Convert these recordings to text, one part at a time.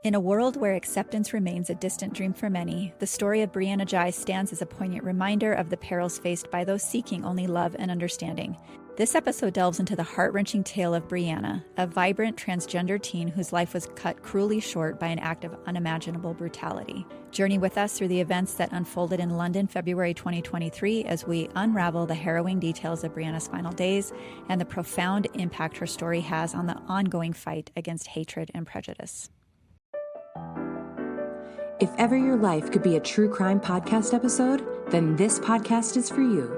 In a world where acceptance remains a distant dream for many, the story of Brianna Ghey stands as a poignant reminder of the perils faced by those seeking only love and understanding. This episode delves into the heart-wrenching tale of Brianna, a vibrant transgender teen whose life was cut cruelly short by an act of unimaginable brutality. Journey with us through the events that unfolded in London, February 2023, as we unravel the harrowing details of Brianna's final days and the profound impact her story has on the ongoing fight against hatred and prejudice. If ever your life could be a true crime podcast episode, then this podcast is for you.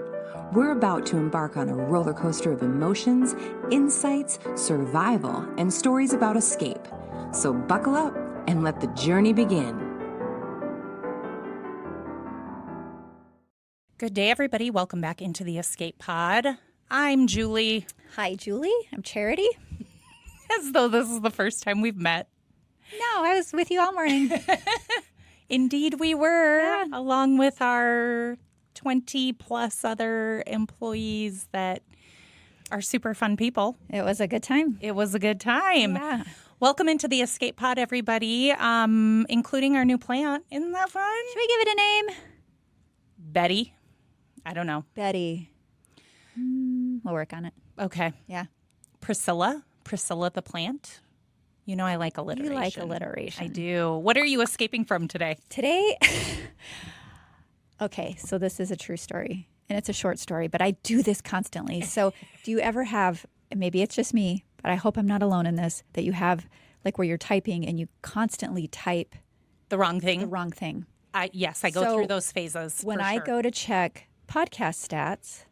We're about to embark on a roller coaster of emotions, insights, survival, and stories about escape. So buckle up and let the journey begin. Good day, everybody. Welcome back into the Escape Pod. I'm Julie. Hi, Julie. I'm Charity. As though this is the first time we've met. No, I was with you all morning. Indeed we were, Yeah. along with our 20-plus other employees that are super fun people. It was a good time. It was a good time. Yeah. Welcome into the Escape Pod, everybody, including our new plant. Isn't that fun? Should we give it a name? Betty. I don't know. Betty. We'll work on it. Okay. Yeah. Priscilla the plant. You know I like alliteration. You like alliteration. I do. What are you escaping from today? Today, okay, so this is a true story, and it's a short story, but I do this constantly. So do you ever have, and maybe it's just me, but I hope I'm not alone in this, that you have, like where you're typing and you constantly type The wrong thing? the wrong thing? Yes, I go So through those phases. When for I sure. go to check podcast stats,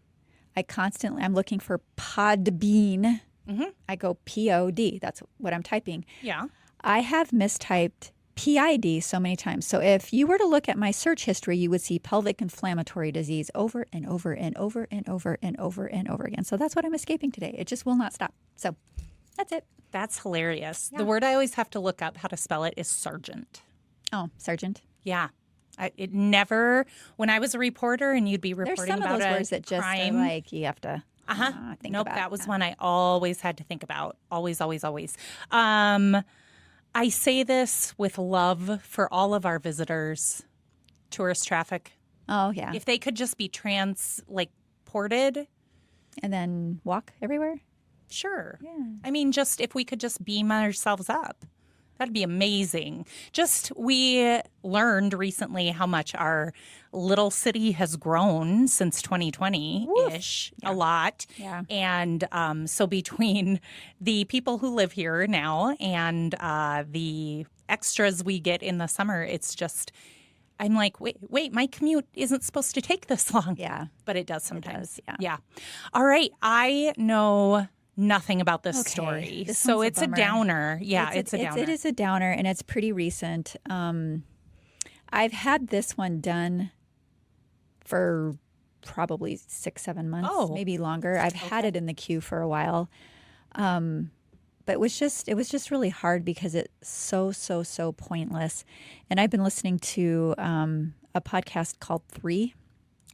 I'm looking for Podbean. I go POD. That's what I'm typing. Yeah. I have mistyped PID so many times. So if you were to look at my search history, you would see pelvic inflammatory disease over and over and over and over and over and over again. So that's what I'm escaping today. It just will not stop. So that's it. That's hilarious. Yeah. The word I always have to look up how to spell it is sergeant. Oh, Sergeant. Yeah. It never, when I was a reporter and you'd be There's reporting some of about those a words that just crime. are like you have to think Nope, about. that was one I always had to think about. Always, always, always. I say this with love for all of our visitors, tourist traffic. Oh, yeah. If they could just be ported, And then walk everywhere. sure. Yeah. I mean, just if we could just beam ourselves up, that'd be amazing. We learned recently how much our little city has grown since 2020-ish, a lot. Yeah. And so between the people who live here now and the extras we get in the summer, it's just, I'm like, wait, my commute isn't supposed to take this long. Yeah. But it does sometimes. does, Yeah. All right. I know nothing about this Okay, story. this So one's a it's a bummer. downer. Yeah, it's a downer. It is a downer, and it's pretty recent. I've had this one done for probably 6-7 months, maybe longer. I've had it in the queue for a while. But it was just really hard because it's so pointless. And I've been listening to a podcast called 3.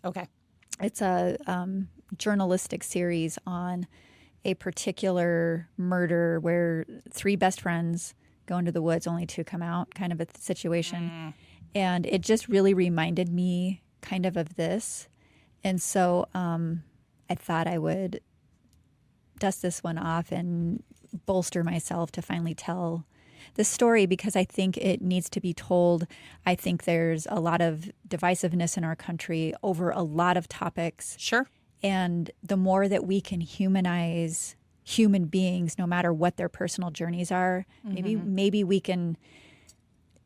Okay. It's a journalistic series on a particular murder where 3 best friends go into the woods, only 2 come out, kind of a situation. And it just really reminded me kind of this. And so I thought I would dust this one off and bolster myself to finally tell the story because I think it needs to be told. I think there's a lot of divisiveness in our country over a lot of topics. Sure. And the more that we can humanize human beings, no matter what their personal journeys are, maybe we can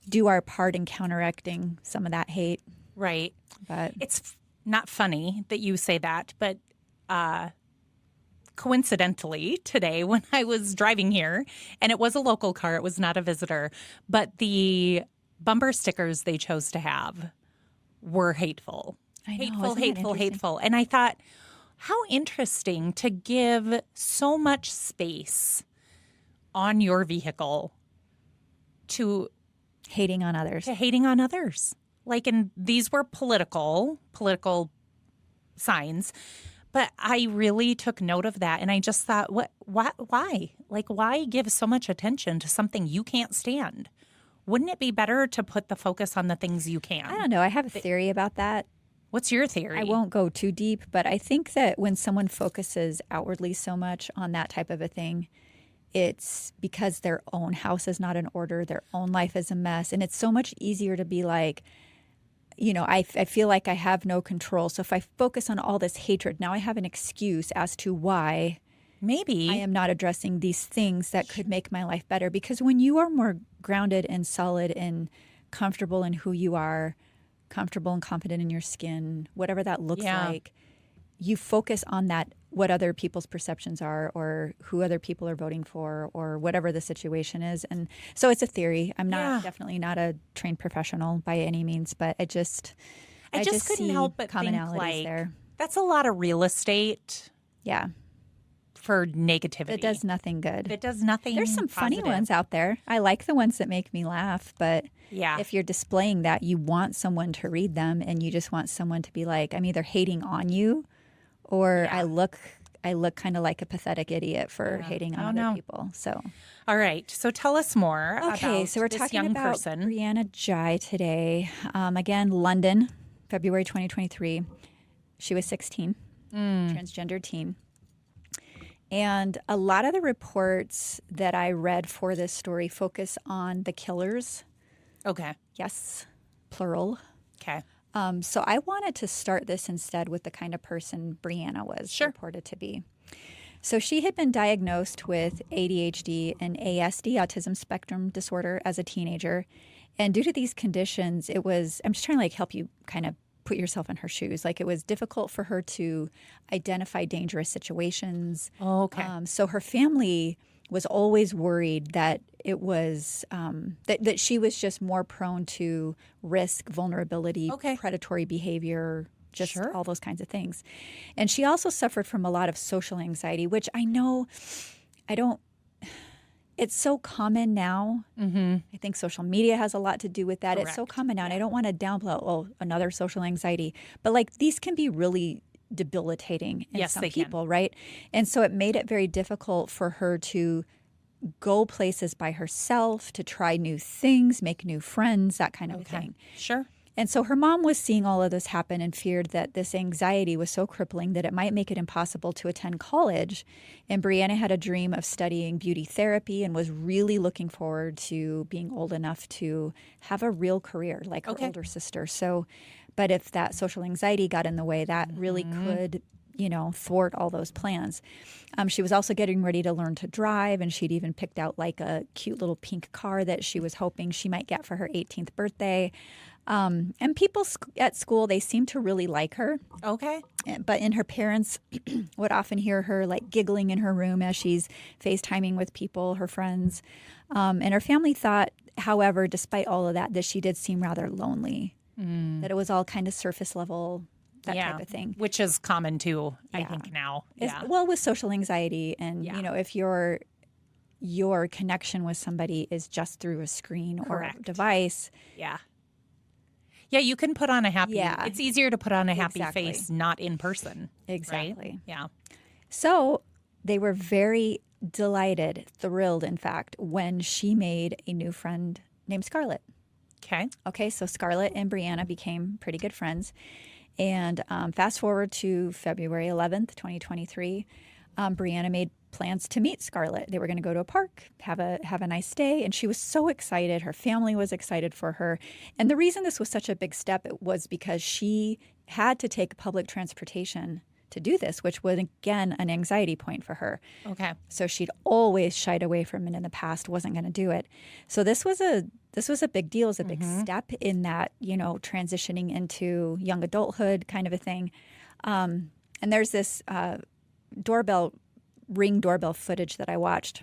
do our part in counteracting some of that hate. Right. But It's not funny that you say that, but coincidentally today when I was driving here, and it was a local car, it was not a visitor, but the bumper stickers they chose to have were hateful. I know, Hateful, isn't that hateful, interesting? hateful. And I thought, how interesting to give so much space on your vehicle to hating on others. hating on others. And these were political signs. But I really took note of that, and I just thought, why? Why give so much attention to something you can't stand? Wouldn't it be better to put the focus on the things you can? I don't know. I have a theory about that. What's your theory? I won't go too deep, but I think that when someone focuses outwardly so much on that type of a thing, it's because their own house is not in order, their own life is a mess. And it's so much easier to be like, I feel like I have no control. So if I focus on all this hatred, now I have an excuse as to why maybe I am not addressing these things that could make my life better. Because when you are more grounded and solid and comfortable in who you are, comfortable and confident in your skin, whatever that looks like, you focus on that, what other people's perceptions are or who other people are voting for or whatever the situation is. And so it's a theory. I'm not definitely not a trained professional by any means, but I just couldn't help but think like there. That's a lot of real estate. Yeah. For negativity. It does nothing good. It does nothing. There's some positive. funny ones out there. I like the ones that make me laugh, but if you're displaying that, you want someone to read them and you just want someone to be like, I'm either hating on you or I look kind of like a pathetic idiot for hating on other people. So, all right. So tell us more about so we're this talking young about person. Brianna Ghey today. Again, London, February 2023. She was 16, transgender teen. And a lot of the reports that I read for this story focus on the killers. Okay. Yes, plural. Okay. So I wanted to start this instead with the kind of person Brianna was reported to be. So she had been diagnosed with ADHD and ASD, autism spectrum disorder, as a teenager. And due to these conditions, I'm just trying to help you kind of put yourself in her shoes. It was difficult for her to identify dangerous situations. Oh, okay. So her family was always worried that it was that she was just more prone to risk, vulnerability, predatory behavior, just all those kinds of things. And she also suffered from a lot of social anxiety, which I know it's so common now. Mm-hmm. I think social media has a lot to do with that. Correct. It's so common now. And I don't want to downplay, another social anxiety. But these can be really debilitating in some people, right? And so it made it very difficult for her to go places by herself, to try new things, make new friends, that kind of thing. Sure. And so her mom was seeing all of this happen and feared that this anxiety was so crippling that it might make it impossible to attend college. And Brianna had a dream of studying beauty therapy and was really looking forward to being old enough to have a real career like her older sister. So, but if that social anxiety got in the way, that really could, thwart all those plans. She was also getting ready to learn to drive, and she'd even picked out a cute little pink car that she was hoping she might get for her 18th birthday. And people at school, they seemed to really like her. Okay. But her parents would often hear her giggling in her room as she's FaceTiming with people, her friends. And her family thought, however, despite all of that, that she did seem rather lonely, that it was all kind of surface level, that type of thing. Which is common too, I think now. Well, with social anxiety and, if your connection with somebody is just through a screen or a device. Yeah. Yeah, you can put on a happy. Yeah. It's easier to put on a happy face, not in person. Exactly. Right? Yeah. So they were very delighted, thrilled, in fact, when she made a new friend named Scarlett. Okay. So Scarlett and Brianna became pretty good friends. And fast forward to February 11th, 2023, Brianna made plans to meet Scarlett. They were going to go to a park, have a nice day, and she was so excited. Her family was excited for her. And the reason this was such a big step was because she had to take public transportation to do this, which was, again, an anxiety point for her. Okay. So she'd always shied away from it in the past, wasn't going to do it. So this was a big deal, it was a big step in that, transitioning into young adulthood kind of a thing. And there's this Ring doorbell footage that I watched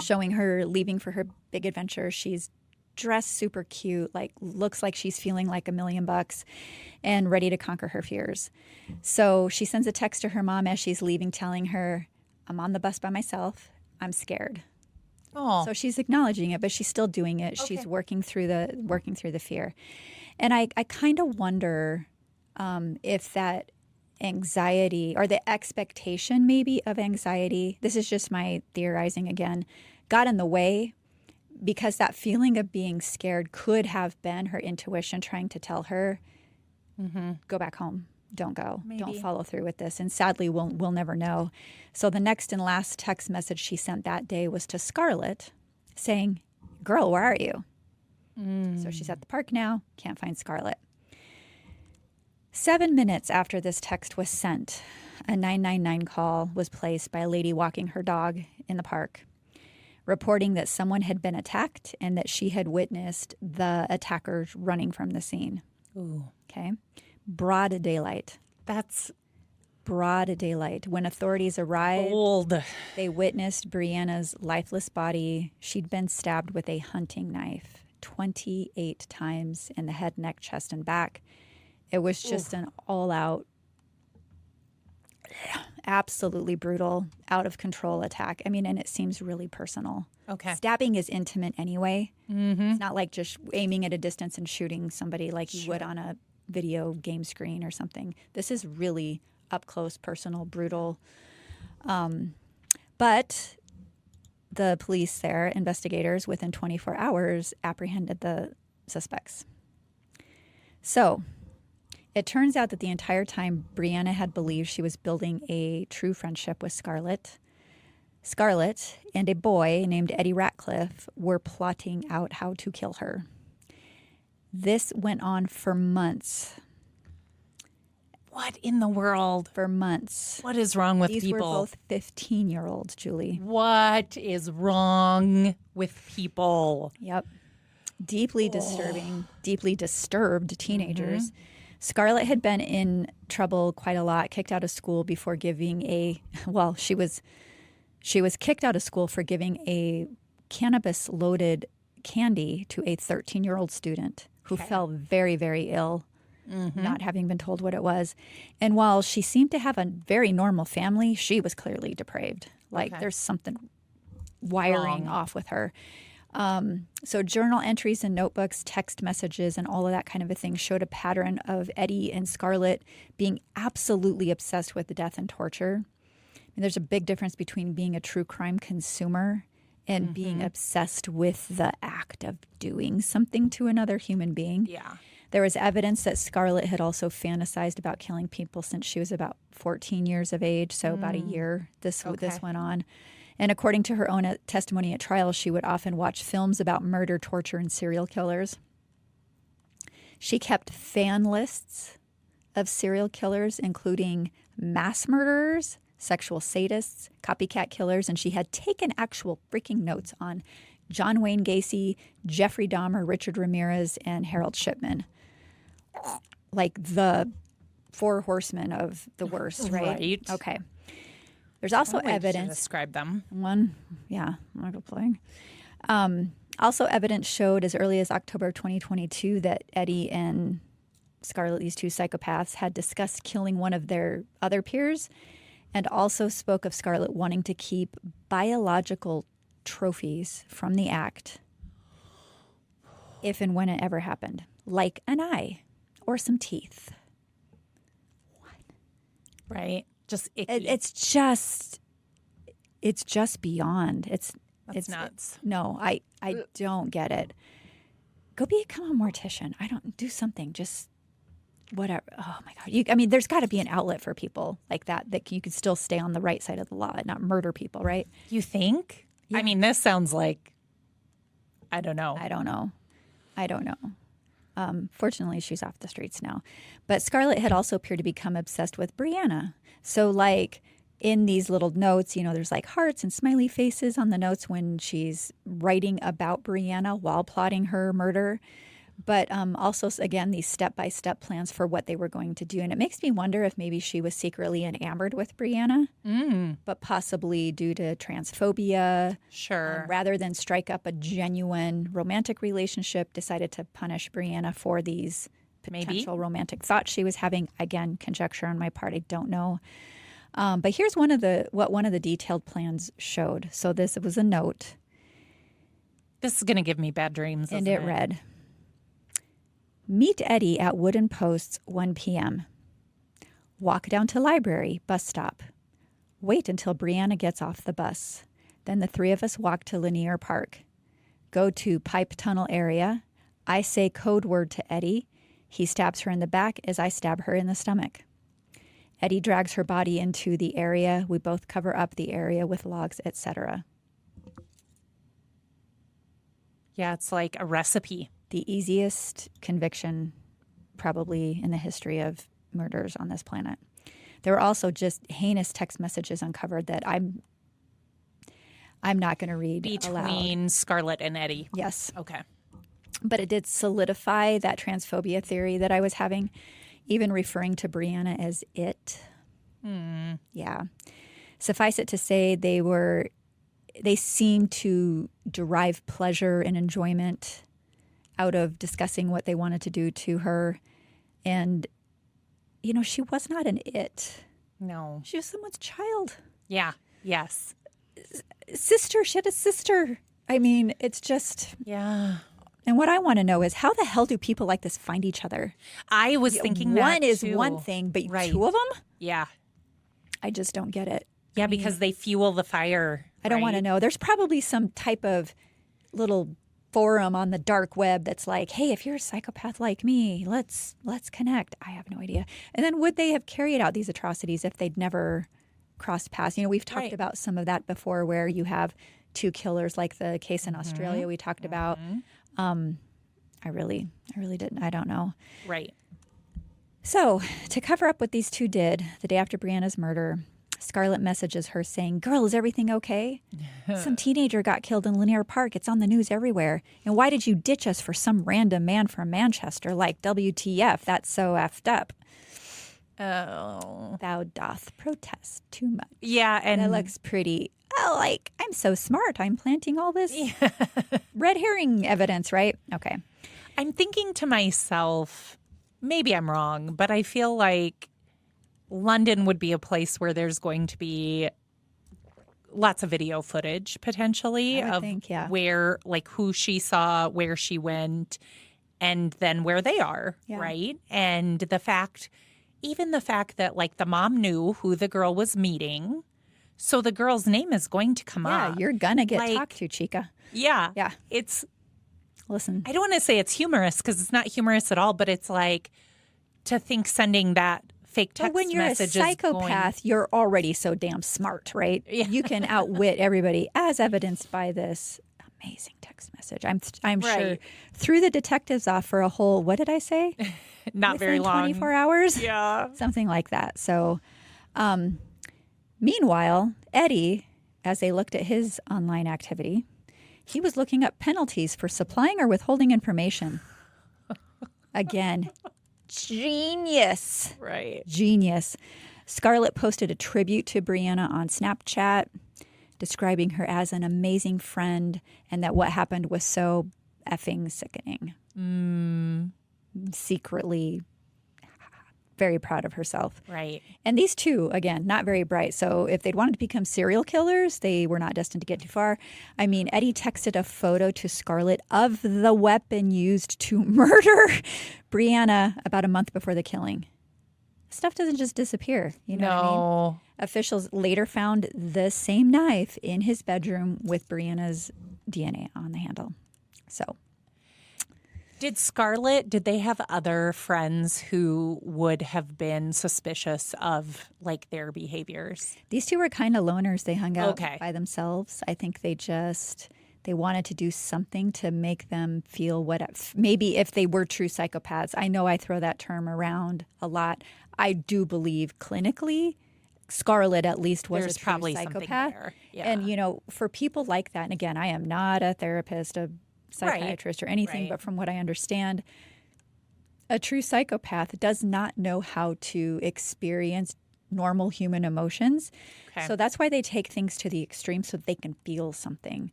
showing her leaving for her big adventure. She's dressed super cute, looks like she's feeling like $1 million and ready to conquer her fears. So she sends a text to her mom as she's leaving telling her, I'm on the bus by myself. I'm scared. Oh. So she's acknowledging it, but she's still doing it. Okay. She's working through the fear. And I kind of wonder if that anxiety or the expectation maybe of anxiety, this is just my theorizing again, got in the way because that feeling of being scared could have been her intuition trying to tell her, go back home. Don't go. Maybe. Don't follow through with this. And sadly, we'll never know. So the next and last text message she sent that day was to Scarlett saying, girl, where are you? So she's at the park now. Can't find Scarlett. 7 minutes after this text was sent, a 999 call was placed by a lady walking her dog in the park, reporting that someone had been attacked and that she had witnessed the attackers running from the scene. Ooh. Okay. Broad daylight. That's Broad daylight. When authorities arrived, bold. they witnessed Brianna's lifeless body. She'd been stabbed with a hunting knife 28 times in the head, neck, chest, and back. It was just an all-out, absolutely brutal, out-of-control attack. I mean, and it seems really personal. Okay. Stabbing is intimate anyway. It's not like just aiming at a distance and shooting somebody like you would on a video game screen or something. This is really up close, personal, brutal. But the police there, investigators, within 24 hours, apprehended the suspects. So it turns out that the entire time Brianna had believed she was building a true friendship with Scarlett. Scarlett and a boy named Eddie Ratcliffe were plotting out how to kill her. This went on for months. What in the world? For months. What is wrong with These people? were both 15-year-olds, Julie. What is wrong with people? Yep. Deeply disturbing, deeply disturbed teenagers. Scarlett had been in trouble quite a lot, kicked out of school before giving she was kicked out of school for giving a cannabis-loaded candy to a 13-year-old student who fell very, very ill, not having been told what it was. And while she seemed to have a very normal family, she was clearly depraved. Like there's something wiring off with her. So journal entries and notebooks, text messages, and all of that kind of a thing showed a pattern of Eddie and Scarlett being absolutely obsessed with death and torture. I mean, there's a big difference between being a true crime consumer and being obsessed with the act of doing something to another human being. Yeah. There was evidence that Scarlett had also fantasized about killing people since she was about 14 years of age, so about a year this went on. And according to her own testimony at trial, she would often watch films about murder, torture, and serial killers. She kept fan lists of serial killers, including mass murderers, sexual sadists, copycat killers, and she had taken actual freaking notes on John Wayne Gacy, Jeffrey Dahmer, Richard Ramirez, and Harold Shipman. Like the four horsemen of the worst, right? Right. Okay. There's also What way to evidence. describe them. I'm not gonna play. Also, evidence showed as early as October 2022 that Eddie and Scarlett, these two psychopaths, had discussed killing one of their other peers, and also spoke of Scarlett wanting to keep biological trophies from the act if and when it ever happened, like an eye or some teeth. Right. Just icky. It's just beyond. It's nuts. No, I don't get it. Go become a mortician. I don't do something. Just whatever. Oh my God. There's got to be an outlet for people like that you could still stay on the right side of the law and not murder people, right? You think? Yeah. I mean, this sounds like, I don't know. Fortunately, she's off the streets now. But Scarlett had also appeared to become obsessed with Brianna. So, like, in these little notes, there's like hearts and smiley faces on the notes when she's writing about Brianna while plotting her murder. But also, again, these step-by-step plans for what they were going to do. And it makes me wonder if maybe she was secretly enamored with Brianna, but possibly due to transphobia. Sure. Rather than strike up a genuine romantic relationship, decided to punish Brianna for these potential romantic thoughts she was having. Again, conjecture on my part. I don't know. But here's what one of the detailed plans showed. So this was a note. This is going to give me bad dreams, And it read, meet Eddie at Wooden Posts 1 p.m. Walk down to library, bus stop. Wait until Brianna gets off the bus. Then the three of us walk to Lanier Park. go to pipe tunnel area. I say code word to Eddie. He stabs her in the back as I stab her in the stomach. Eddie drags her body into the area. We both cover up the area with logs, etc. Yeah, it's like a recipe. The easiest conviction probably in the history of murders on this planet. There were also just heinous text messages uncovered that I'm not going to read Between aloud. Scarlett and Eddie. Yes. Okay. But it did solidify that transphobia theory that I was having, even referring to Brianna as it. Yeah. Suffice it to say, they seemed to derive pleasure and enjoyment out of discussing what they wanted to do to her. And, you know, she was not an it. No. She was someone's child. Yeah. Yes. Sister. She had a sister. I mean, it's just... Yeah. And what I want to know is, how the hell do people like this find each other? I was thinking that one is too. one thing, but Right. two of them? Yeah. I just don't get it. Yeah, because they fuel the fire. I don't want to know. There's probably some type of little forum on the dark web that's like, hey, if you're a psychopath like me, let's connect. I have no idea. And then would they have carried out these atrocities if they'd never crossed paths? You know, we've talked about some of that before, where you have two killers, like the case in Australia we talked about. I really didn't. I don't know. Right. So to cover up what these two did the day after Brianna's murder, Scarlett messages her saying, "Girl, is everything okay? Some teenager got killed in Linear Park. It's on the news everywhere. And why did you ditch us for some random man from Manchester? Like, WTF, that's so effed up. Oh. Thou doth protest too much." Yeah, and That looks pretty, like, I'm so smart. I'm planting all this red herring evidence, right? Okay. I'm thinking to myself, maybe I'm wrong, but I feel like London would be a place where there's going to be lots of video footage potentially I would of think, yeah. where, like, who she saw, where she went, and then where they are, Yeah. right? And even the fact that, like, the mom knew who the girl was meeting, so the girl's name is going to come Yeah, up. you're going to get Like, talked to, chica. Yeah. Yeah. It's, Listen. I don't want to say it's humorous because it's not humorous at all, but it's like to think sending that fake text But when you're a message is psychopath, you're already so damn smart, right? Yeah. You can outwit everybody, as evidenced by this amazing text message. I'm sure Right. threw the detectives off for a whole, what did I say? not very Within long. 24 hours? Yeah. Something like that. So, meanwhile, Eddie, as they looked at his online activity, he was looking up penalties for supplying or withholding information. Again, genius. Right. Genius. Scarlett posted a tribute to Brianna on Snapchat, describing her as an amazing friend and that what happened was so effing sickening. Secretly very proud of herself. Right. And these two, again, not very bright. So if they'd wanted to become serial killers, they were not destined to get too far. I mean, Eddie texted a photo to Scarlett of the weapon used to murder Brianna about a month before the killing. Stuff doesn't just disappear. You know what I mean? No. Officials later found the same knife in his bedroom with Brianna's DNA on the handle. So Did they have other friends who would have been suspicious of, like, their behaviors? these two were kind of loners. They hung out Okay. by themselves. I think they wanted to do something to make them feel maybe if they were true psychopaths. I know I throw that term around a lot. I do believe clinically Scarlett at least was There's a true probably something psychopath. there. Yeah. And, you know, for people like that, and again, I am not a therapist, a psychiatrist or anything, Right. but from what I understand, a true psychopath does not know how to experience normal human emotions. Okay. So that's why they take things to the extreme so they can feel something.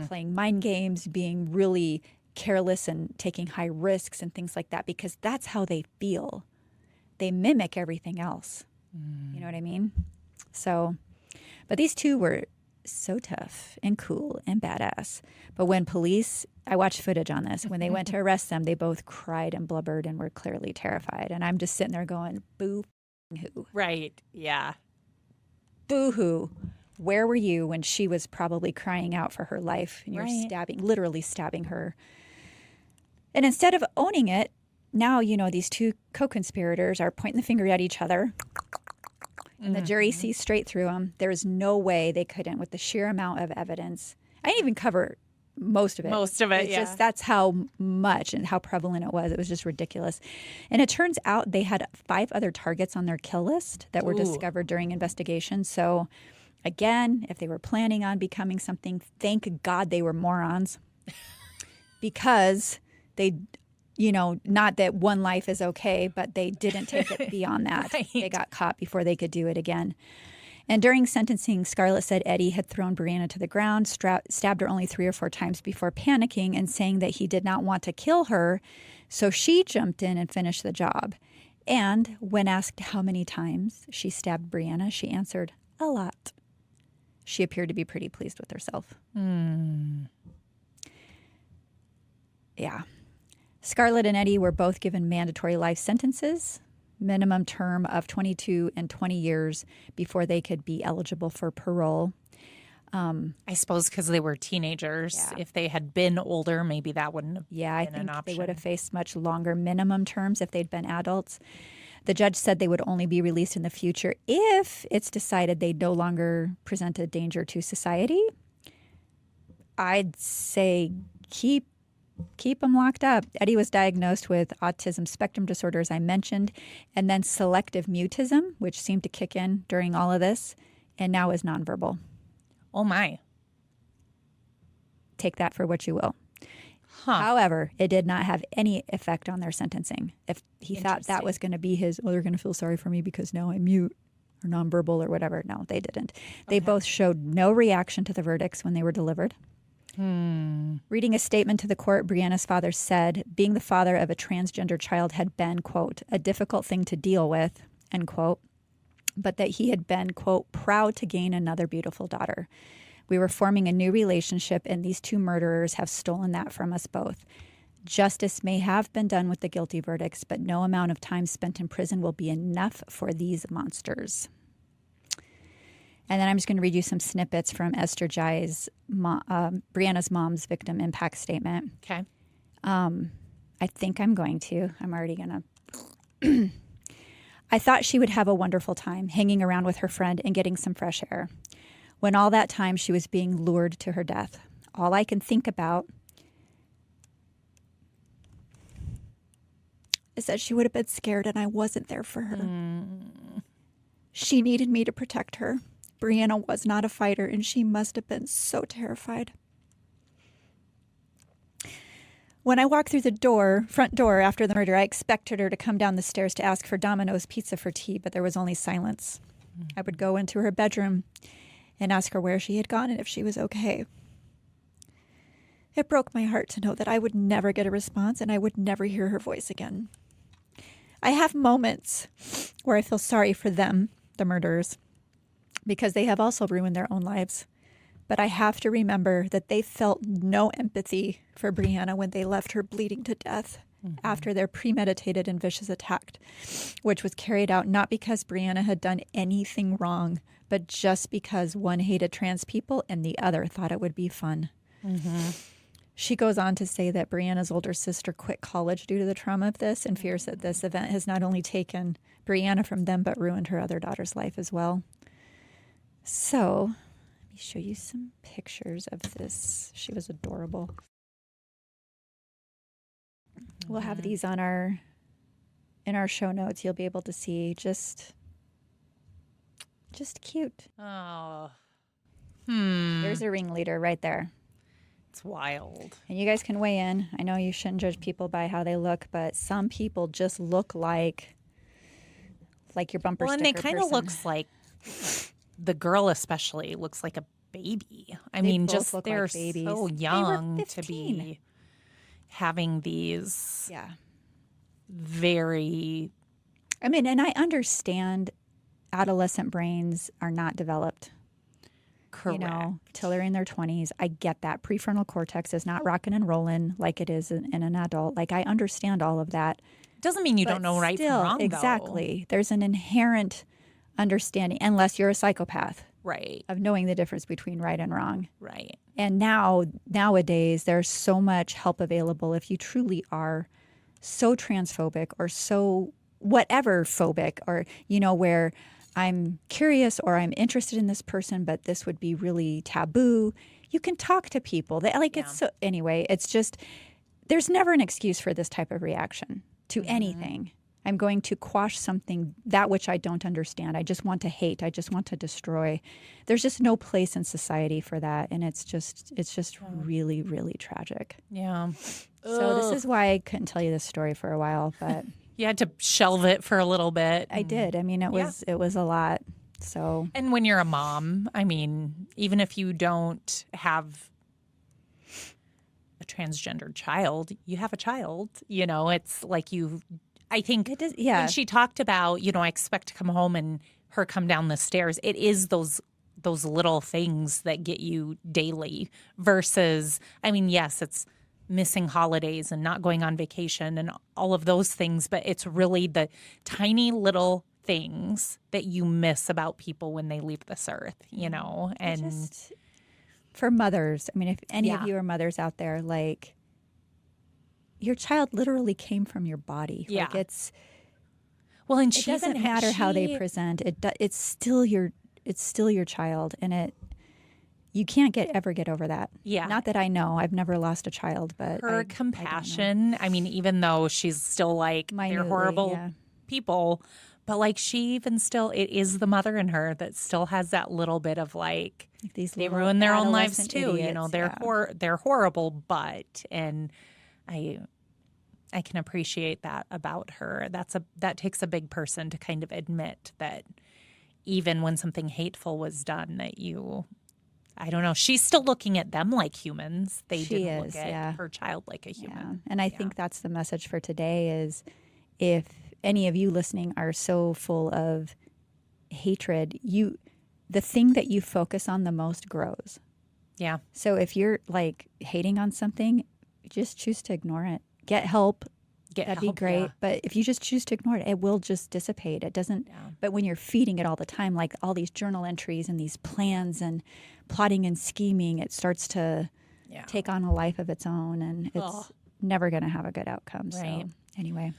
Playing mind games, being really careless and taking high risks and things like that, because that's how they feel. They mimic everything else. You know what I mean? So, but these two were so tough and cool and badass. But when I watched footage on this, when they went to arrest them, they both cried and blubbered and were clearly terrified. And I'm just sitting there going, boo-hoo. Right. Yeah. Boo-hoo. Where were you when she was probably crying out for her life and you're literally stabbing her? And instead of owning it, now, these two co-conspirators are pointing the finger at each other. And the jury sees straight through them. There's no way they couldn't with the sheer amount of evidence. I didn't even cover most of it. It's just that's how much and how prevalent it was. It was just ridiculous. And it turns out they had 5 other targets on their kill list that were discovered during investigation. So again, if they were planning on becoming something, thank God they were morons. Because they, not that one life is okay, but they didn't take it beyond that. Right. They got caught before they could do it again. And during sentencing, Scarlett said Eddie had thrown Brianna to the ground, stabbed her only 3 or 4 times before panicking and saying that he did not want to kill her. So she jumped in and finished the job. And when asked how many times she stabbed Brianna, she answered, a lot. She appeared to be pretty pleased with herself. Yeah. Scarlett and Eddie were both given mandatory life sentences, minimum term of 22 and 20 years before they could be eligible for parole. I suppose because they were teenagers. Yeah. If they had been older, maybe that wouldn't have been I an think option. they would have faced much longer minimum terms if they'd been adults. The judge said they would only be released in the future if it's decided they no longer present a danger to society. I'd say keep them locked up. Eddie was diagnosed with autism spectrum disorder, as I mentioned, and then selective mutism, which seemed to kick in during all of this, and now is nonverbal. Oh, my. Take that for what you will. Huh. However, it did not have any effect on their sentencing. If he thought that was going to be his, they're going to feel sorry for me because now I'm mute or nonverbal or whatever. No, they didn't. They both showed no reaction to the verdicts when they were delivered. Reading a statement to the court, Brianna's father said, being the father of a transgender child had been, quote, a difficult thing to deal with, end quote, but that he had been, quote, proud to gain another beautiful daughter. We were forming a new relationship, and these 2 murderers have stolen that from us both. Justice may have been done with the guilty verdicts, but no amount of time spent in prison will be enough for these monsters. And then I'm just going to read you some snippets from Esther Jai's, Brianna's mom's victim impact statement. Okay. I think I'm going to. I'm already going to. I thought she would have a wonderful time hanging around with her friend and getting some fresh air. When all that time she was being lured to her death. All I can think about is that she would have been scared and I wasn't there for her. She needed me to protect her. Brianna was not a fighter, and she must have been so terrified. When I walked through the front door after the murder, I expected her to come down the stairs to ask for Domino's pizza for tea, but there was only silence. I would go into her bedroom and ask her where she had gone and if she was okay. It broke my heart to know that I would never get a response and I would never hear her voice again. I have moments where I feel sorry for them, the murderers, because they have also ruined their own lives. But I have to remember that they felt no empathy for Brianna when they left her bleeding to death after their premeditated and vicious attack, which was carried out not because Brianna had done anything wrong, but just because one hated trans people and the other thought it would be fun. She goes on to say that Brianna's older sister quit college due to the trauma of this and fears that this event has not only taken Brianna from them, but ruined her other daughter's life as well. So, let me show you some pictures of this. She was adorable. We'll have these on in our show notes. You'll be able to see just cute. Oh. There's a ringleader right there. It's wild. And you guys can weigh in. I know you shouldn't judge people by how they look, but some people just look like your bumper sticker and they kind of person. looks like the girl especially looks like a baby. I mean, both just look they're like babies. so They were young to 15. be having these Yeah. very... I mean, and I understand adolescent brains are not developed. Correct. Till they're in their 20s. I get that. Prefrontal cortex is not rocking and rolling like it is in an adult. Like, I understand all of that. Doesn't mean you But don't know right still, from wrong, though. exactly. There's an inherent understanding, unless you're a psychopath. Right. of knowing the difference between right and wrong. Right. And nowadays, there's so much help available if you truly are so transphobic or so whatever phobic, or, where I'm curious or I'm interested in this person, but this would be really taboo. You can talk to people. It's so, anyway, it's just, there's never an excuse for this type of reaction to anything. I'm going to quash something, that which I don't understand. I just want to hate. I just want to destroy. There's just no place in society for that. And it's just really, really tragic. Yeah. So this is why I couldn't tell you this story for a while, but You had to shelve it for a little bit. I did. I mean, it was a lot. So, And when you're a mom, I mean, even if you don't have a transgendered child, you have a child. It's like I think it does, when she talked about, I expect to come home and her come down the stairs, it is those little things that get you daily versus, I mean, yes, it's missing holidays and not going on vacation and all of those things, but it's really the tiny little things that you miss about people when they leave this earth, and just, for mothers, I mean, if any of you are mothers out there, like, your child literally came from your body. Yeah. Like, it's, well, and it doesn't matter how they present. It's still your child, and you can't ever get over that. Yeah. Not that I know. I've never lost a child, but her compassion. I mean, even though she's still like, they're horrible people, but like she even still, it is the mother in her that still has that little bit of like they ruin their own lives too. Idiots, they're horrible, but I can appreciate that about her. That takes a big person to kind of admit that even when something hateful was done, that I don't know. She's still looking at them like humans. They didn't look at her child like a human. Yeah. And I think that's the message for today is, if any of you listening are so full of hatred, the thing that you focus on the most grows. Yeah. So if you're like hating on something, just choose to ignore it. Get help. That'd be great. Yeah. But if you just choose to ignore it, it will just dissipate. It doesn't. Yeah. But when you're feeding it all the time, like all these journal entries and these plans and plotting and scheming, it starts to take on a life of its own, and it's never going to have a good outcome. Right. So anyway.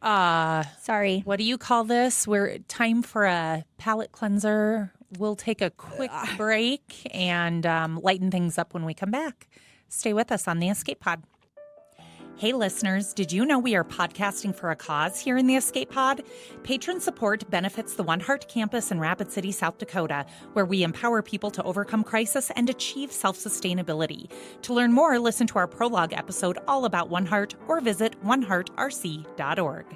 Sorry. What do you call this? We're time for a palate cleanser. We'll take a quick break and lighten things up when we come back. Stay with us on the Escape Pod. Hey listeners, did you know we are podcasting for a cause here in the Escape Pod? Patron support benefits the One Heart campus in Rapid City, South Dakota, where we empower people to overcome crisis and achieve self-sustainability. To learn more, listen to our prologue episode all about One Heart or visit oneheartrc.org.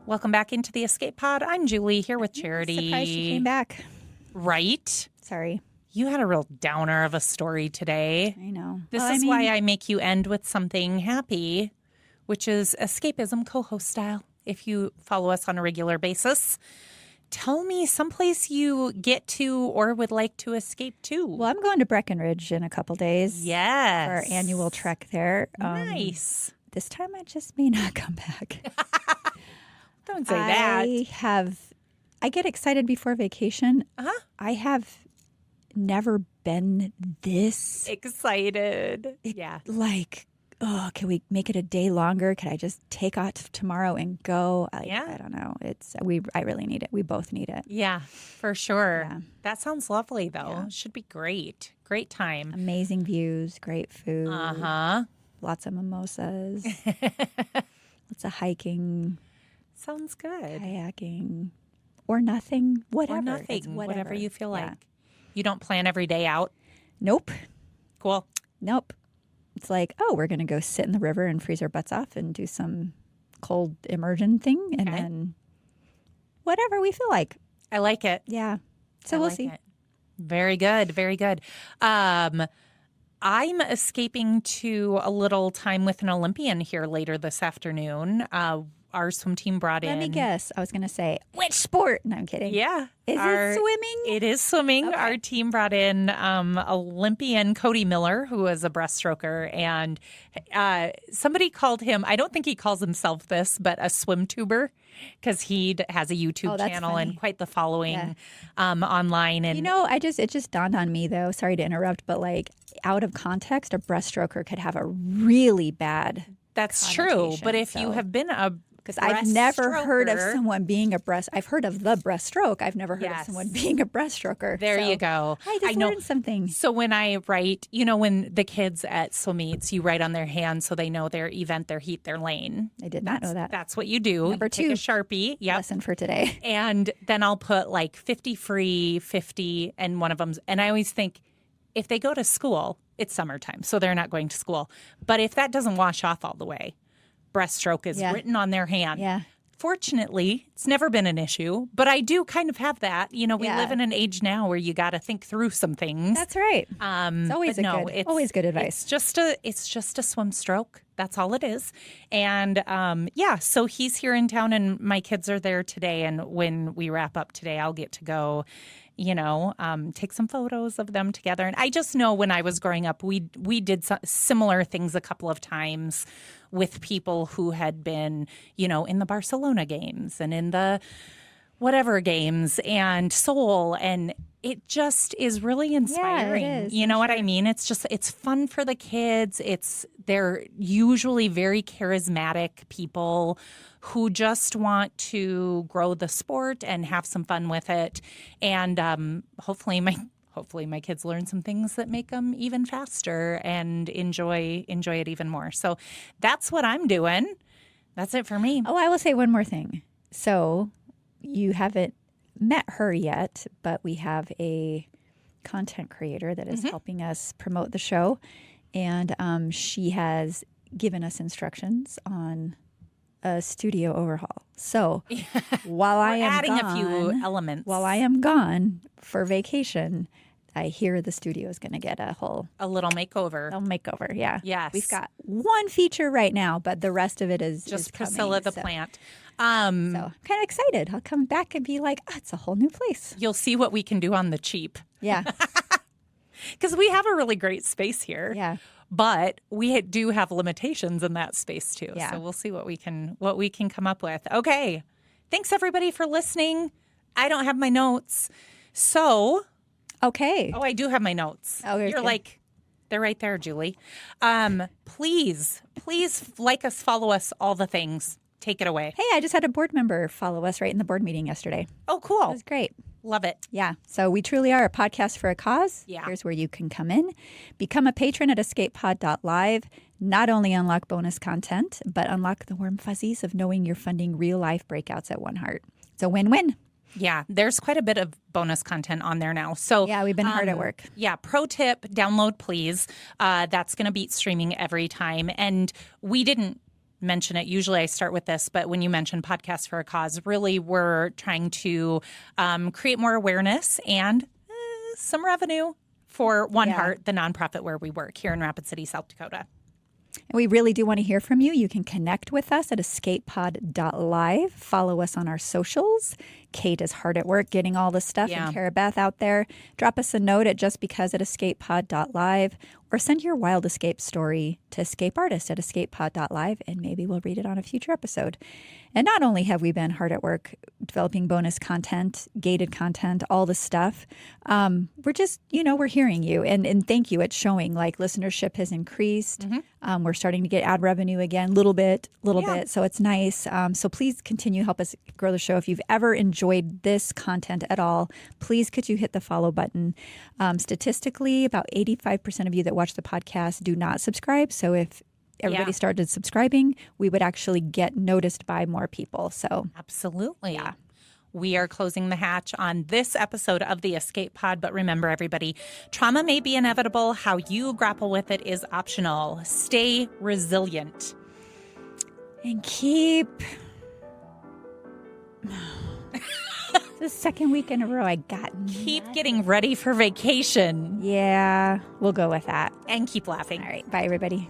Welcome back into the Escape Pod. I'm Julie here with Charity. Surprised you came back. Right? Sorry. You had a real downer of a story today. I know. This is why I make you end with something happy, which is Escapism co-host style. If you follow us on a regular basis, tell me someplace you get to or would like to escape to. Well, I'm going to Breckenridge in a couple days. Yes. For our annual trek there. Nice. This time I just may not come back. Don't say that. I get excited before vacation. Uh-huh. I have never been this excited. Can we make it a day longer? Can I just take off tomorrow and go? I don't know. I really need it. We both need it. Yeah, for sure. Yeah. That sounds lovely though. Yeah. Should be great. Great time. Amazing views, great food. Uh-huh. Lots of mimosas. Lots of hiking. Sounds good. Kayaking. Or nothing. Whatever. Or nothing. It's whatever you feel like. You don't plan every day out? Nope. Cool. Nope. It's like, we're going to go sit in the river and freeze our butts off and do some cold immersion thing. And then whatever we feel like. I like it. Yeah. So we'll see. It. Very good. Very good. I'm escaping to a little time with an Olympian here later this afternoon. our swim team brought in. Let me guess. I was going to say, which sport? No, I'm kidding. Yeah. Is it swimming? It is swimming. Okay. Our team brought in Olympian Cody Miller, who was a breaststroker, and somebody called him, I don't think he calls himself this, but a swim tuber, because he has a YouTube channel funny. and quite the following online. And it just dawned on me, though, sorry to interrupt, but like out of context, a breaststroker could have a really bad that's true. But if you have been a because I've never heard of someone being I've heard of the breaststroke. I've never heard of someone being a breaststroker. There you go. I just learned something. So when I write, when the kids at swim meets, you write on their hand so they know their event, their heat, their lane. I did not know that. That's what you do. Number 2. Take a Sharpie. Yep. Lesson for today. And then I'll put like 50 free, 50, and one of them's, and I always think, if they go to school, it's summertime, so they're not going to school. But if that doesn't wash off all the way, breaststroke is written on their hand. Yeah. Fortunately, it's never been an issue, but I do kind of have that. We live in an age now where you got to think through some things. That's right. It's always always good advice. It's just a swim stroke. That's all it is. And so he's here in town, and my kids are there today. And when we wrap up today, I'll get to go, take some photos of them together. And I just know when I was growing up, we did similar things a couple of times with people who had been, in the Barcelona games and in the whatever games and Seoul. And it just is really inspiring. Yeah, it is, you know what I mean? It's fun for the kids. They're usually very charismatic people who just want to grow the sport and have some fun with it. And hopefully my kids learn some things that make them even faster and enjoy it even more. So that's what I'm doing. That's it for me. Oh, I will say one more thing. So you haven't met her yet, but we have a content creator that is helping us promote the show. And she has given us instructions on a studio overhaul. So while I am adding gone, a few elements. While I am gone for vacation, I hear the studio is going to get a little makeover. Yeah. Yes. We've got one feature right now, but the rest of it is just coming, Priscilla the plant. So I'm kind of excited. I'll come back and be like, it's a whole new place. You'll see what we can do on the cheap. Yeah. Because we have a really great space here. Yeah. But we do have limitations in that space too. Yeah. So we'll see what we can come up with. Okay. Thanks everybody for listening. I don't have my notes. So Okay. Oh, I do have my notes. Oh, you're like, they're right there, Julie. Please like us, follow us, all the things. Take it away. Hey, I just had a board member follow us right in the board meeting yesterday. Oh, cool. That was great. Love it. Yeah. So we truly are a podcast for a cause. Yeah. Here's where you can come in. Become a patron at escapepod.live. Not only unlock bonus content, but unlock the warm fuzzies of knowing you're funding real life breakouts at One Heart. It's a win-win. Yeah, there's quite a bit of bonus content on there now. So yeah, we've been hard at work. Yeah, pro tip, download please. That's going to beat streaming every time. And we didn't mention it. Usually I start with this, but when you mention Podcast for a Cause, really we're trying to create more awareness and some revenue for One Heart, the nonprofit where we work here in Rapid City, South Dakota. And we really do want to hear from you. You can connect with us at escapepod.live. Follow us on our socials. Kate is hard at work getting all the stuff and Cara Beth out there. Drop us a note at justbecaus at escapepod.live or send your wild escape story to escapeartist at escapepod.live and maybe we'll read it on a future episode. And not only have we been hard at work developing bonus content, gated content, all the stuff, we're just, we're hearing you. And thank you. It's showing like listenership has increased. We're starting to get ad revenue again, little bit. So it's nice. So please continue to help us grow the show. If you've ever enjoyed this content at all, please could you hit the follow button. Statistically, about 85% of you that watch the podcast do not subscribe. So if everybody started subscribing, we would actually get noticed by more people. So absolutely. Yeah. We are closing the hatch on this episode of the Escape Pod. But remember, everybody, trauma may be inevitable. How you grapple with it is optional. Stay resilient. And keep... The second week in a row I got Keep getting ready for vacation. Yeah, we'll go with that. And keep laughing. All right. Bye, everybody.